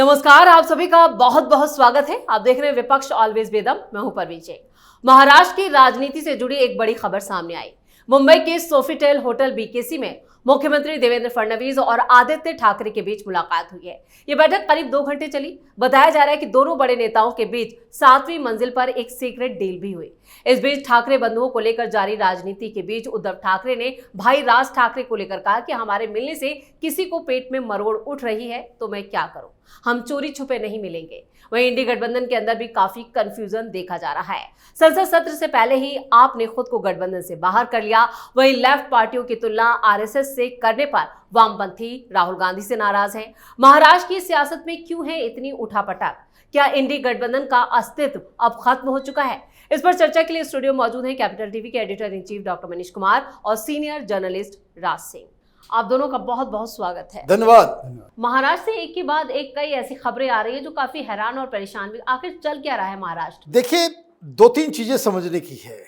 नमस्कार, आप सभी का बहुत बहुत स्वागत है। आप देख रहे हैं विपक्ष ऑलवेज बेदम। मैं हूं परवीन जैन। महाराष्ट्र की राजनीति से जुड़ी एक बड़ी खबर सामने आई। मुंबई के सोफिटेल होटल बीकेसी में मुख्यमंत्री देवेंद्र फडणवीस और आदित्य ठाकरे के बीच मुलाकात हुई है। ये बैठक करीब 2 घंटे चली। बताया जा रहा है कि दोनों बड़े नेताओं के बीच 7वीं मंजिल पर एक सीक्रेट डील भी हुई। इस बीच ठाकरे बंधुओं को लेकर जारी राजनीति के बीच उद्धव ठाकरे ने भाई राज ठाकरे को लेकर कहा कि हमारे मिलने से किसी को पेट में मरोड़ उठ रही है तो मैं क्या करूं, हम चोरी छुपे नहीं मिलेंगे। वहीं इंडी गठबंधन के अंदर भी काफी कंफ्यूजन देखा जा रहा है। संसद सत्र से पहले ही आपने खुद को गठबंधन से बाहर कर लिया। वहीं लेफ्ट पार्टियों की तुलना आरएसएस से करने पर वामपंथी राहुल गांधी से नाराज हैं। महाराष्ट्र की सियासत में क्यों है इतनी उठापटक? क्या इंडी गठबंधन का अस्तित्व अब खत्म हो चुका है? इस पर चर्चा के लिए स्टूडियो मौजूद हैं कैपिटल टीवी के editor in chief doctor Manish Kumar और सीनियर जर्नलिस्ट राज सिंह। आप दोनों का बहुत बहुत स्वागत है। धन्यवाद। महाराष्ट्र से एक के बाद एक कई ऐसी खबरें आ रही है जो काफी हैरान और परेशान भी। आखिर चल क्या रहा है महाराष्ट्र? देखिए, 2-3 चीजें समझने की है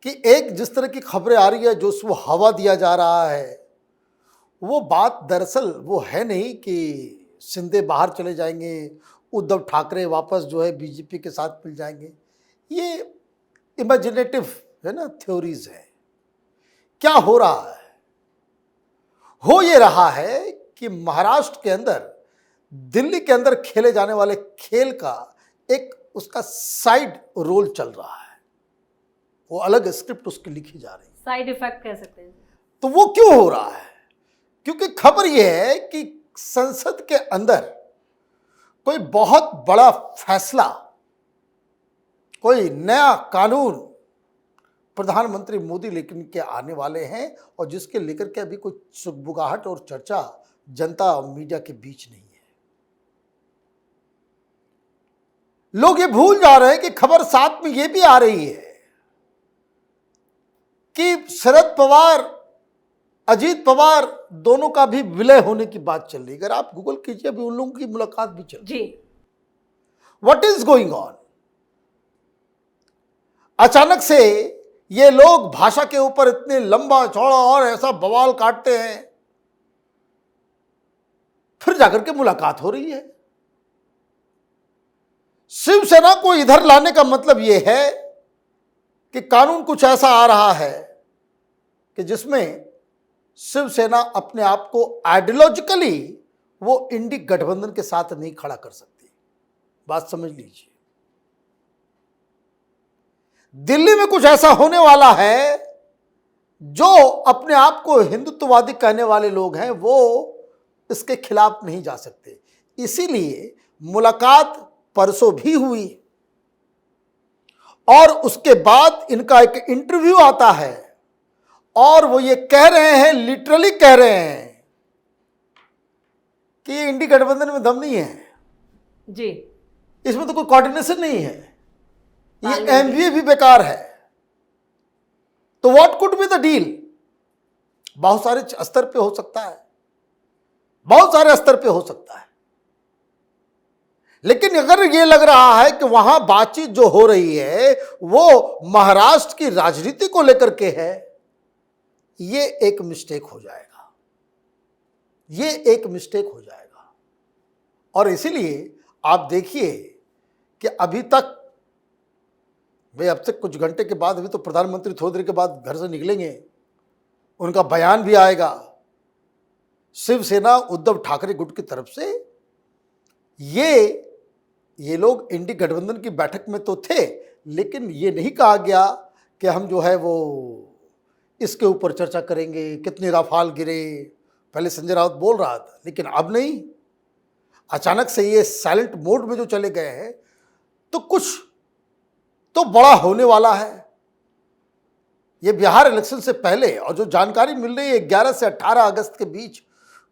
कि एक जिस तरह की खबरें आ रही है, जो उसको हवा दिया जा रहा है, वो बात दरअसल वो है नहीं कि शिंदे बाहर चले जाएंगे, उद्धव ठाकरे वापस जो है बीजेपी के साथ मिल जाएंगे। ये इमेजिनेटिव है ना, थ्योरीज है। क्या हो रहा है? हो ये रहा है कि महाराष्ट्र के अंदर, दिल्ली के अंदर खेले जाने वाले खेल का एक उसका साइड रोल चल रहा है। वो अलग स्क्रिप्ट उसकी लिखी जा रही है। साइड इफेक्ट कह सकते हैं। तो वो क्यों हो रहा है? क्योंकि खबर ये है कि संसद के अंदर कोई बहुत बड़ा फैसला, कोई नया कानून प्रधानमंत्री मोदी लेकर के आने वाले हैं, और जिसके लेकर के अभी कोई सुगबुगाहट और चर्चा जनता और मीडिया के बीच नहीं है। लोग ये भूल जा रहे हैं कि खबर साथ में ये भी आ रही है कि शरद पवार, अजीत पवार दोनों का भी विलय होने की बात चल रही है। अगर आप गूगल कीजिए, अभी उन लोगों की मुलाकात भी चल रही है। What is going on? अचानक से ये लोग भाषा के ऊपर इतने लंबा चौड़ा और ऐसा बवाल काटते हैं, फिर जाकर के मुलाकात हो रही है। शिवसेना को इधर लाने का मतलब यह है कि कानून कुछ ऐसा आ रहा है कि जिसमें शिवसेना अपने आप को आइडियोलॉजिकली वो इंडी गठबंधन के साथ नहीं खड़ा कर सकती। बात समझ लीजिए। दिल्ली में कुछ ऐसा होने वाला है, जो अपने आप को हिंदुत्ववादी कहने वाले लोग हैं, वो इसके खिलाफ नहीं जा सकते। इसीलिए मुलाकात परसों भी हुई, और उसके बाद इनका एक इंटरव्यू आता है, और वो ये कह रहे हैं, लिटरली कह रहे हैं कि ये इंडी गठबंधन में दम नहीं है जी, इसमें तो कोई कोऑर्डिनेशन नहीं है, ये एमबीए भी बेकार है। तो what could be the deal? बहुत सारे स्तर पे हो सकता है, बहुत सारे स्तर पे हो सकता है, लेकिन अगर ये लग रहा है कि वहां बातचीत जो हो रही है वो महाराष्ट्र की राजनीति को लेकर के है, ये एक मिस्टेक हो जाएगा। ये एक मिस्टेक हो जाएगा। और इसीलिए आप देखिए कि अभी तक, भाई अब से कुछ घंटे के बाद, अभी तो प्रधानमंत्री थोड़ी देर के बाद घर से निकलेंगे, उनका बयान भी आएगा। शिवसेना उद्धव ठाकरे गुट की तरफ से ये लोग इंडी गठबंधन की बैठक में तो थे, लेकिन ये नहीं कहा गया कि हम जो है वो इसके ऊपर चर्चा करेंगे, कितने राफाल गिरे। पहले संजय राउत बोल रहा था, लेकिन अब नहीं। अचानक से ये साइलेंट मोड में जो चले गए हैं, तो कुछ तो बड़ा होने वाला है। ये बिहार इलेक्शन से पहले, और जो जानकारी मिल रही है 11 से 18 अगस्त के बीच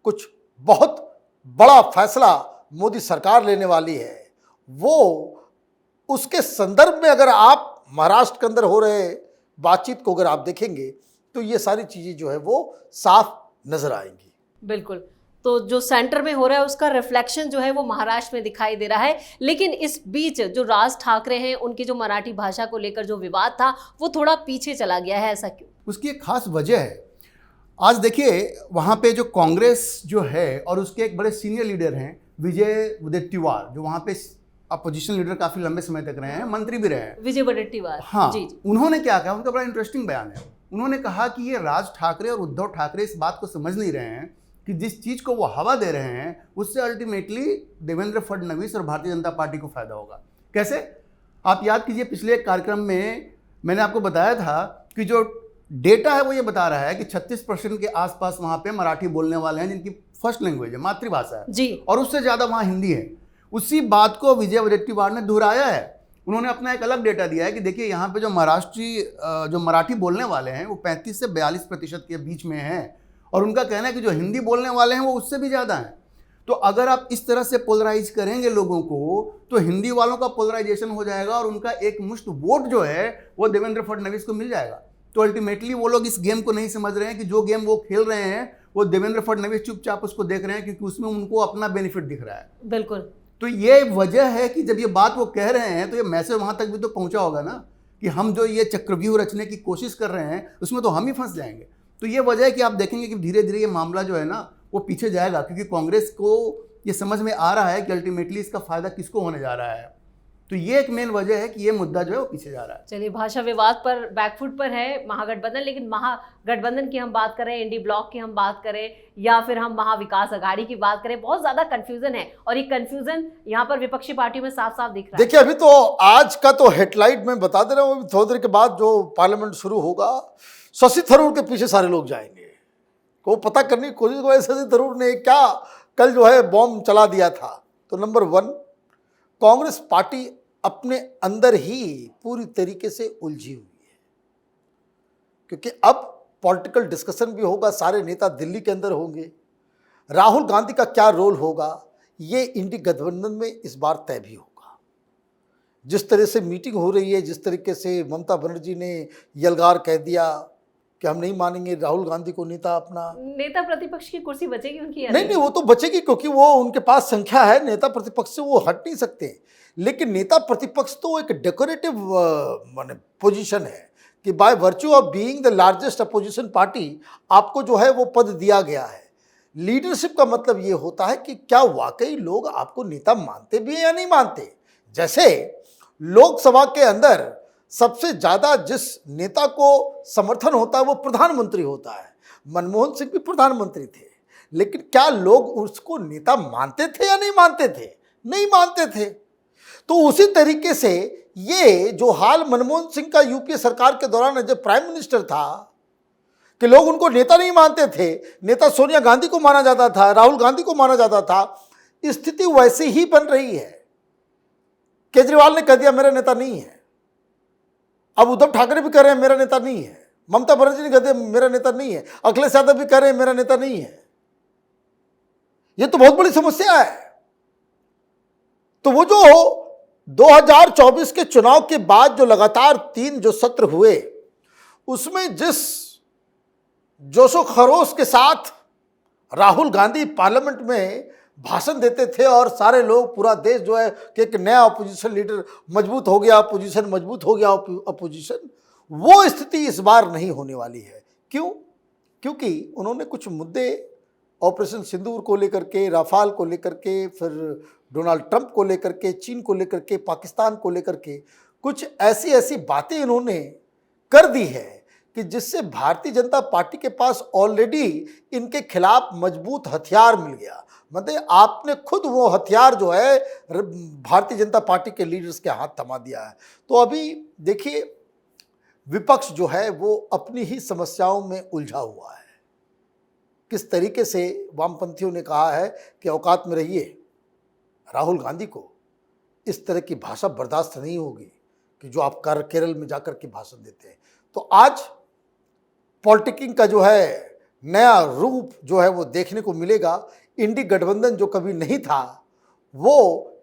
कुछ बहुत बड़ा फैसला मोदी सरकार लेने वाली है। वो उसके संदर्भ में अगर आप महाराष्ट्र के अंदर हो रहे बातचीत को अगर आप देखेंगे, तो ये सारी चीजें जो है वो साफ नजर आएंगी। बिल्कुल। तो जो सेंटर में हो रहा है उसका रिफ्लेक्शन जो है वो महाराष्ट्र में दिखाई दे रहा है। लेकिन इस बीच जो राज ठाकरे हैं, उनकी जो मराठी भाषा को लेकर जो विवाद था वो थोड़ा पीछे चला गया है। ऐसा क्यों? उसकी एक खास वजह है। आज देखिए, वहाँ पे जो कांग्रेस जो है और उसके एक बड़े सीनियर लीडर हैं विजय वडेट्टीवार, जो वहाँ पे अपोजिशन लीडर काफ़ी लंबे समय तक रहे हैं, मंत्री भी रहे हैं। विजय वडेट्टीवार, हाँ, जी जी। उन्होंने क्या कहा, उनका बड़ा इंटरेस्टिंग बयान है। उन्होंने कहा कि ये राज ठाकरे और उद्धव ठाकरे इस बात को समझ नहीं रहे हैं कि जिस चीज़ को वो हवा दे रहे हैं उससे अल्टीमेटली देवेंद्र फडणवीस और भारतीय जनता पार्टी को फायदा होगा। कैसे? आप याद कीजिए, पिछले एक कार्यक्रम में मैंने आपको बताया था कि जो डेटा है वो ये बता रहा है कि 36% के आसपास वहाँ पे मराठी बोलने वाले हैं जिनकी फर्स्ट लैंग्वेज है, मातृभाषा है जी, और उससे ज़्यादा वहाँ हिंदी है। उसी बात को विजय वडेट्टीवार ने दोहराया है। उन्होंने अपना एक अलग डेटा दिया है कि देखिए यहाँ पे जो मराठी बोलने वाले हैं वो 35 से 42% के बीच में हैं और उनका कहना है कि जो हिंदी बोलने वाले हैं वो उससे भी ज़्यादा हैं। तो अगर आप इस तरह से पोलराइज करेंगे लोगों को तो हिंदी वालों का पोलराइजेशन हो जाएगा और उनका एक मुश्त वोट जो है वो देवेंद्र फडणवीस को मिल जाएगा। तो अल्टीमेटली वो लोग इस गेम को नहीं समझ रहे हैं कि जो गेम वो खेल रहे हैं वो देवेंद्र फडणवीस चुपचाप उसको देख रहे हैं क्योंकि उसमें उनको अपना बेनिफिट दिख रहा है। बिल्कुल। तो ये वजह है कि जब ये बात वो कह रहे हैं तो ये मैसेज वहां तक भी तो पहुंचा होगा ना कि हम जो ये चक्रव्यूह रचने की कोशिश कर रहे हैं उसमें तो हम ही फंस जाएंगे। तो ये वजह है कि आप देखेंगे कि धीरे धीरे ये मामला जो है ना वो पीछे जाएगा क्योंकि कांग्रेस को ये समझ में आ रहा है कि अल्टीमेटली इसका फायदा किसको होने जा रहा है। तो ये एक मेन वजह है कि ये मुद्दा जो है वो पीछे जा रहा है। चलिए, भाषा विवाद पर बैकफुट पर है महागठबंधन, लेकिन महागठबंधन की हम बात करें, इंडी ब्लॉक की हम बात करें या फिर हम महाविकास अघाड़ी की बात करें, बहुत ज्यादा कंफ्यूजन है और ये कंफ्यूजन यहाँ पर विपक्षी पार्टियों में साफ साफ दिख रहा है। देखिए, अभी तो आज का तो हेडलाइट मैं बता दे रहा हूँ, थोड़ी देर के बाद जो पार्लियामेंट शुरू होगा शशि थरूर के पीछे सारे लोग जाएंगे। को पता करने की कोशिश करें शशि थरूर ने क्या कल जो है बॉम्ब चला दिया था। तो नंबर 1, कांग्रेस पार्टी अपने अंदर ही पूरी तरीके से उलझी हुई है क्योंकि अब पॉलिटिकल डिस्कशन भी होगा, सारे नेता दिल्ली के अंदर होंगे। राहुल गांधी का क्या रोल होगा ये इंडी गठबंधन में इस बार तय भी होगा। जिस तरह से मीटिंग हो रही है, जिस तरीके से ममता बनर्जी ने यलगार कह दिया कि हम नहीं मानेंगे राहुल गांधी को नेता अपना। नेता प्रतिपक्ष की कुर्सी बचेगी उनकी? नहीं, वो तो बचेगी क्योंकि वो उनके पास संख्या है, नेता प्रतिपक्ष से वो हट नहीं सकते। लेकिन नेता प्रतिपक्ष तो एक डेकोरेटिव माने पोजीशन है कि by virtue of being the largest opposition party आपको जो है वो पद दिया गया है। लीडरशिप का मतलब ये होता है कि क्या वाकई लोग आपको नेता मानते भी हैं या नहीं मानते। जैसे लोकसभा के अंदर सबसे ज्यादा जिस नेता को समर्थन होता है वो प्रधानमंत्री होता है। मनमोहन सिंह भी प्रधानमंत्री थे, लेकिन क्या लोग उसको नेता मानते थे या नहीं मानते थे? नहीं मानते थे। तो उसी तरीके से ये जो हाल मनमोहन सिंह का यूपीए सरकार के दौरान जब प्राइम मिनिस्टर था कि लोग उनको नेता नहीं मानते थे, नेता सोनिया गांधी को माना जाता था, राहुल गांधी को माना जाता था, स्थिति वैसी ही बन रही है। केजरीवाल ने कह दिया मेरा नेता नहीं है, अब उद्धव ठाकरे भी कह रहे हैं मेरा नेता नहीं है, ममता बनर्जी ने कह दिया मेरा नेता नहीं है, अखिलेश यादव भी कह रहे हैं मेरा नेता नहीं है। यह तो बहुत बड़ी समस्या है। तो वो जो 2024 के चुनाव के बाद जो लगातार 3 जो सत्र हुए उसमें जिस जोशो खरोश के साथ राहुल गांधी पार्लियामेंट में भाषण देते थे और सारे लोग, पूरा देश जो है कि एक नया अपोजिशन लीडर मजबूत हो गया, अपोजिशन मजबूत हो गया, अपोजिशन, वो स्थिति इस बार नहीं होने वाली है। क्यों? क्योंकि उन्होंने कुछ मुद्दे ऑपरेशन सिंदूर को लेकर के, राफाल को लेकर के, फिर डोनाल्ड ट्रंप को लेकर के, चीन को लेकर के, पाकिस्तान को लेकर के कुछ ऐसी ऐसी बातें इन्होंने कर दी है कि जिससे भारतीय जनता पार्टी के पास ऑलरेडी इनके खिलाफ मजबूत हथियार मिल गया। मतलब आपने खुद वो हथियार जो है भारतीय जनता पार्टी के लीडर्स के हाथ थमा दिया है। तो अभी देखिए विपक्ष जो है वो अपनी ही समस्याओं में उलझा हुआ है। किस तरीके से वामपंथियों ने कहा है कि औकात में रहिए, राहुल गांधी को इस तरह की भाषा बर्दाश्त नहीं होगी कि जो आप केरल में जाकर के भाषण देते हैं। तो आज पॉलिटिकिंग का जो है नया रूप जो है वो देखने को मिलेगा। इंडी गठबंधन जो कभी नहीं था वो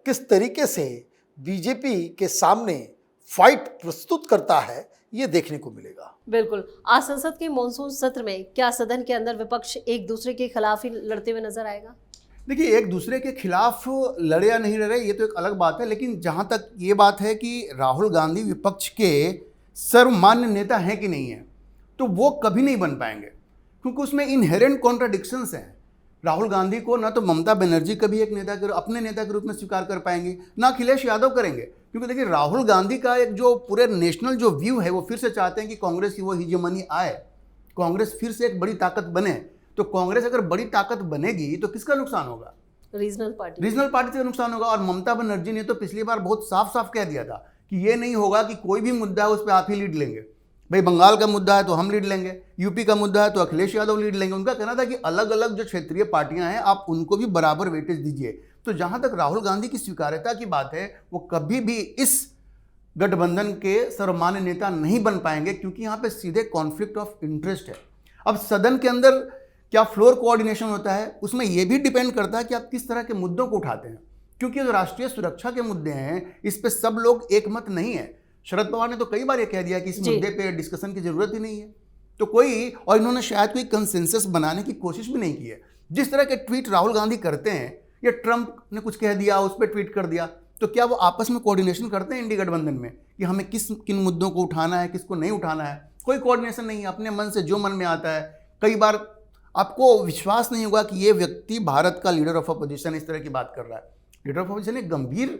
किस तरीके से बीजेपी के सामने फाइट प्रस्तुत करता है ये देखने को मिलेगा। बिल्कुल। आज संसद के मॉनसून सत्र में क्या सदन के अंदर विपक्ष एक दूसरे के खिलाफ ही लड़ते हुए नजर आएगा? देखिए, एक दूसरे के खिलाफ लड़े या नहीं लड़े ये तो एक अलग बात है, लेकिन जहाँ तक ये बात है कि राहुल गांधी विपक्ष के सर्वमान्य नेता हैं कि नहीं है, तो वो कभी नहीं बन पाएंगे क्योंकि उसमें इनहेरेंट कॉन्ट्राडिक्शंस हैं। राहुल गांधी को ना तो ममता बनर्जी कभी एक नेता के अपने नेता के रूप में स्वीकार कर पाएंगी, ना अखिलेश यादव करेंगे। क्योंकि देखिए राहुल गांधी का एक जो पूरे नेशनल जो व्यू है वो फिर से चाहते हैं कि कांग्रेस की वो हीजेमनी आए, कांग्रेस फिर से एक बड़ी ताकत बने। तो कांग्रेस अगर बड़ी ताकत बनेगी तो किसका नुकसान होगा? रीजनल पार्टी से नुकसान होगा। और ममता बनर्जी ने तो पिछली बार बहुत साफ साफ कह दिया था कि ये नहीं होगा कि कोई भी मुद्दा है उस पर आप ही लीड लेंगे। भाई बंगाल का मुद्दा है तो हम लीड लेंगे, यूपी का मुद्दा है तो अखिलेश यादव लीड लेंगे। उनका कहना था कि अलग अलग जो क्षेत्रीय पार्टियां हैं आप उनको भी बराबर वेटेज दीजिए। तो जहां तक राहुल गांधी की स्वीकार्यता की बात है, वो कभी भी इस गठबंधन के सर्वमान्य नेता नहीं बन पाएंगे, क्योंकि यहाँ पे सीधे कॉन्फ्लिक्ट ऑफ इंटरेस्ट है। अब सदन के अंदर क्या फ्लोर कोऑर्डिनेशन होता है, उसमें यह भी डिपेंड करता है कि आप किस तरह के मुद्दों को उठाते हैं। क्योंकि जो राष्ट्रीय सुरक्षा के मुद्दे हैं इस पे सब लोग एक मत नहीं है। शरद पवार ने तो कई बार ये कह दिया कि इस मुद्दे पे डिस्कशन की जरूरत ही नहीं है। तो और इन्होंने शायद कोई कंसेंसस बनाने की कोशिश भी नहीं की है। जिस तरह के ट्वीट राहुल गांधी करते हैं, या ट्रंप ने कुछ कह दिया उस पर ट्वीट कर दिया, तो क्या वो आपस में कोऑर्डिनेशन करते हैं इंडी गठबंधन में कि हमें किन मुद्दों को उठाना है, किसको नहीं उठाना है? कोई कोऑर्डिनेशन नहीं है, अपने मन से जो मन में आता है। कई बार आपको विश्वास नहीं होगा कि ये व्यक्ति भारत का लीडर ऑफ अपोजिशन इस तरह की बात कर रहा है। लीडर ऑफ अपोजिशन एक गंभीर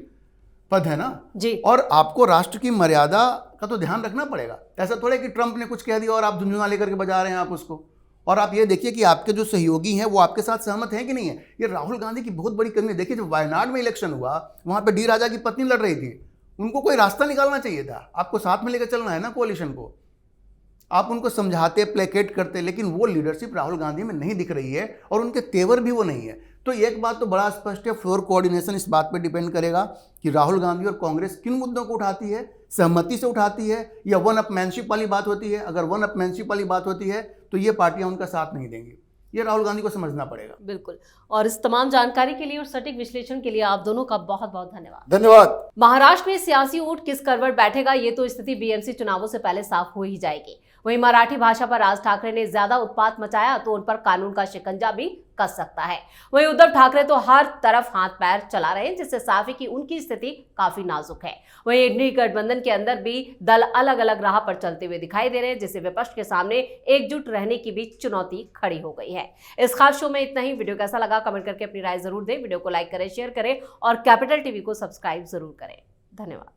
पद है ना जी, और आपको राष्ट्र की मर्यादा का तो ध्यान रखना पड़ेगा। ऐसा थोड़ा कि ट्रंप ने कुछ कह दिया और आप झुंझुना लेकर के बजा रहे हैं आप उसको। और आप ये देखिए कि आपके जो सहयोगी हैं वो आपके साथ सहमत हैं कि नहीं है। ये राहुल गांधी की बहुत बड़ी कमी है। देखिए जब वायनाड में इलेक्शन हुआ, वहां पे डी राजा की पत्नी लड़ रही थी, उनको कोई रास्ता निकालना चाहिए था। आपको साथ में लेकर चलना है ना कोalition को, आप उनको समझाते, प्लेकेट करते, लेकिन वो लीडरशिप राहुल गांधी में नहीं दिख रही है और उनके तेवर भी वो नहीं है। तो एक बात तो बड़ा स्पष्ट है, फ्लोर कोऑर्डिनेशन इस बात पे डिपेंड करेगा कि राहुल गांधी और कांग्रेस किन मुद्दों को उठाती है, सहमति से उठाती है या वन अपमैनशिप वाली बात होती है। अगर वन अपमैनशिप वाली बात होती है तो ये पार्टियां उनका साथ नहीं देंगी। ये राहुल गांधी को समझना पड़ेगा। बिल्कुल। और इस तमाम जानकारी के लिए और सटीक विश्लेषण के लिए आप दोनों का बहुत बहुत धन्यवाद। धन्यवाद। महाराष्ट्र में सियासी ऊंट किस करवट बैठेगा, ये तो स्थिति बीएमसी चुनावों से पहले साफ हो ही जाएगी। वहीं मराठी भाषा पर राज ठाकरे ने ज्यादा उत्पात मचाया तो उन पर कानून का शिकंजा भी कस सकता है। वहीं उद्धव ठाकरे तो हर तरफ हाथ पैर चला रहे हैं, जिससे साफ है कि उनकी स्थिति काफी नाजुक है। वहीं इंडी गठबंधन के अंदर भी दल अलग अलग राह पर चलते हुए दिखाई दे रहे हैं, जिससे विपक्ष के सामने एकजुट रहने की भी चुनौती खड़ी हो गई है। इस खास शो में इतना ही। वीडियो कैसा लगा कमेंट करके अपनी राय जरूर दें। वीडियो को लाइक करें, शेयर करें और कैपिटल टीवी को सब्सक्राइब जरूर करें। धन्यवाद।